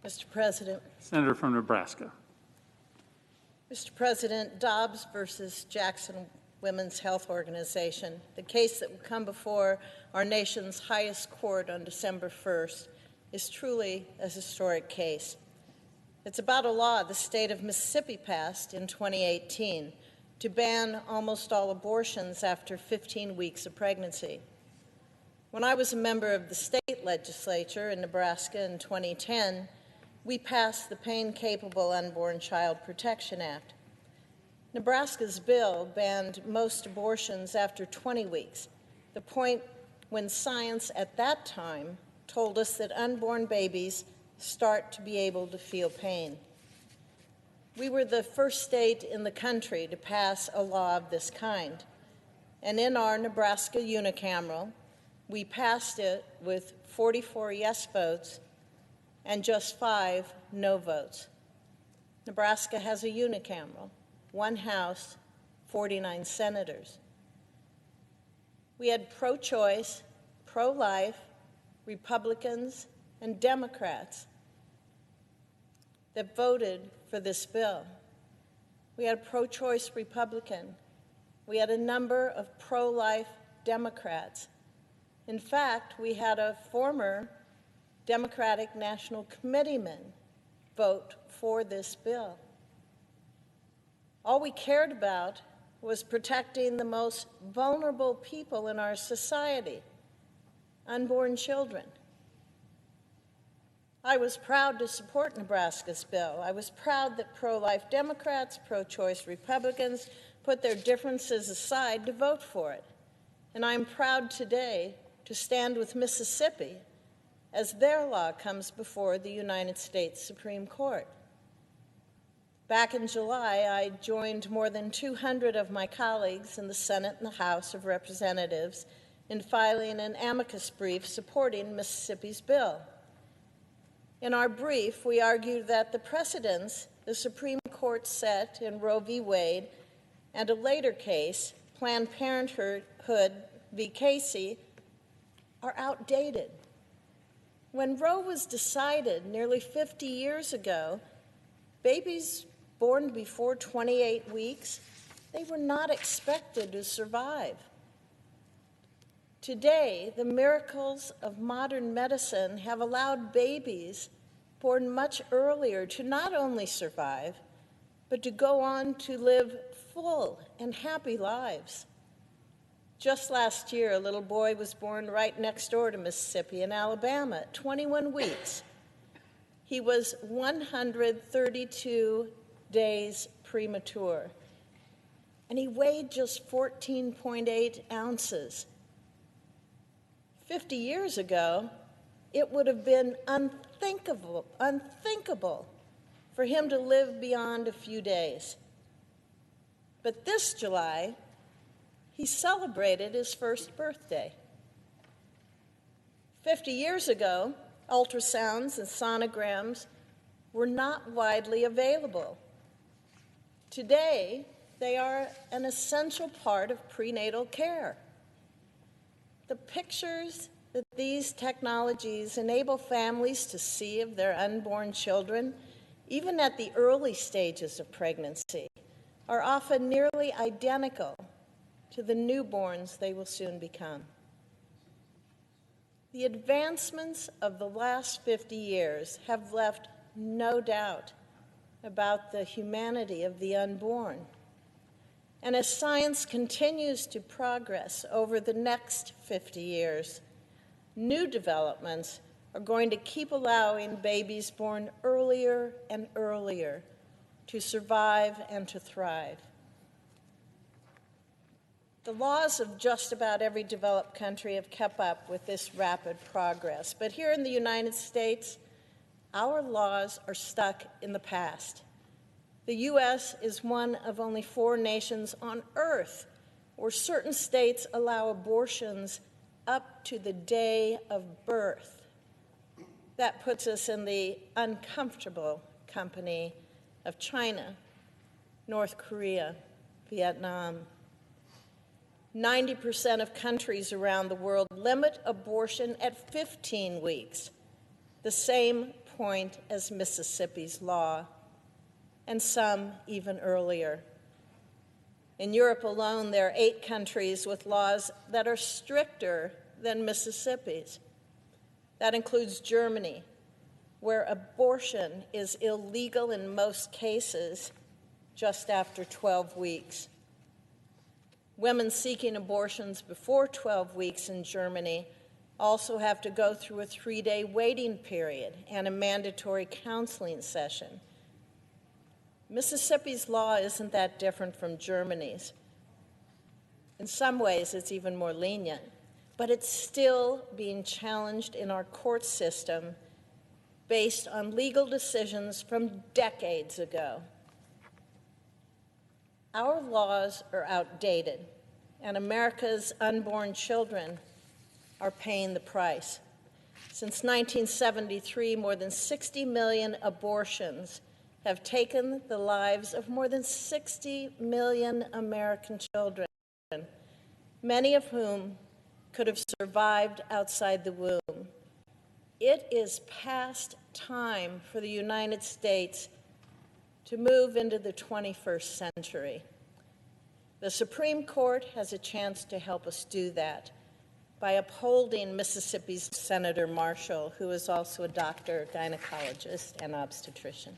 Mr. President. Senator from Nebraska. Mr. President, Dobbs versus Jackson Women's Health Organization, the case that will come before our nation's highest court on December 1st, is truly a historic case. It's about a law the state of Mississippi passed in 2018 to ban almost all abortions after 15 weeks of pregnancy. When I was a member of the state legislature in Nebraska in 2010, we passed the Pain-Capable Unborn Child Protection Act. Nebraska's bill banned most abortions after 20 weeks, the point when science at that time told us that unborn babies start to be able to feel pain. We were the first state in the country to pass a law of this kind, and in our Nebraska unicameral, we passed it with 44 yes votes and just 5 no votes. Nebraska has a unicameral, 1 House, 49 senators. We had pro-choice, pro-life, Republicans, and Democrats that voted for this bill. We had a pro-choice Republican. We had a number of pro-life Democrats. In fact, we had a former Democratic National Committeeman vote for this bill. All we cared about was protecting the most vulnerable people in our society, unborn children. I was proud to support Nebraska's bill. I was proud that pro-life Democrats, pro-choice Republicans put their differences aside to vote for it. And I'm proud today to stand with Mississippi as their law comes before the United States Supreme Court. Back in July, I joined more than 200 of my colleagues in the Senate and the House of Representatives in filing an amicus brief supporting Mississippi's bill. In our brief, we argued that the precedents the Supreme Court set in Roe v. Wade and a later case, Planned Parenthood v. Casey, are outdated. When Roe was decided nearly 50 years ago, babies born before 28 weeks, they were not expected to survive. Today, the miracles of modern medicine have allowed babies born much earlier to not only survive, but to go on to live full and happy lives. Just last year, a little boy was born right next door to Mississippi in Alabama at 21 weeks. He was 132 days premature, and he weighed just 14.8 ounces. 50 years ago, it would have been unthinkable for him to live beyond a few days. But this July, he celebrated his first birthday. 50 years ago, ultrasounds and sonograms were not widely available. Today, they are an essential part of prenatal care. The pictures that these technologies enable families to see of their unborn children, even at the early stages of pregnancy, are often nearly identical to the newborns they will soon become. The advancements of the last 50 years have left no doubt about the humanity of the unborn. And as science continues to progress over the next 50 years, new developments are going to keep allowing babies born earlier and earlier to survive and to thrive. The laws of just about every developed country have kept up with this rapid progress. But here in the United States, our laws are stuck in the past. The U.S. is one of only 4 nations on earth where certain states allow abortions up to the day of birth. That puts us in the uncomfortable company of China, North Korea, Vietnam. 90% of countries around the world limit abortion at 15 weeks, the same point as Mississippi's law, and some even earlier. In Europe alone, there are 8 countries with laws that are stricter than Mississippi's. That includes Germany, where abortion is illegal in most cases just after 12 weeks. Women seeking abortions before 12 weeks in Germany also have to go through a 3-day waiting period and a mandatory counseling session. Mississippi's law isn't that different from Germany's. In some ways, it's even more lenient, but it's still being challenged in our court system based on legal decisions from decades ago. Our laws are outdated, and America's unborn children are paying the price. Since 1973, more than 60 million abortions have taken the lives of more than 60 million American children, many of whom could have survived outside the womb. It is past time for the United States to move into the 21st century. The Supreme Court has a chance to help us do that by upholding Mississippi's Senator Marshall, who is also a doctor, gynecologist, and obstetrician.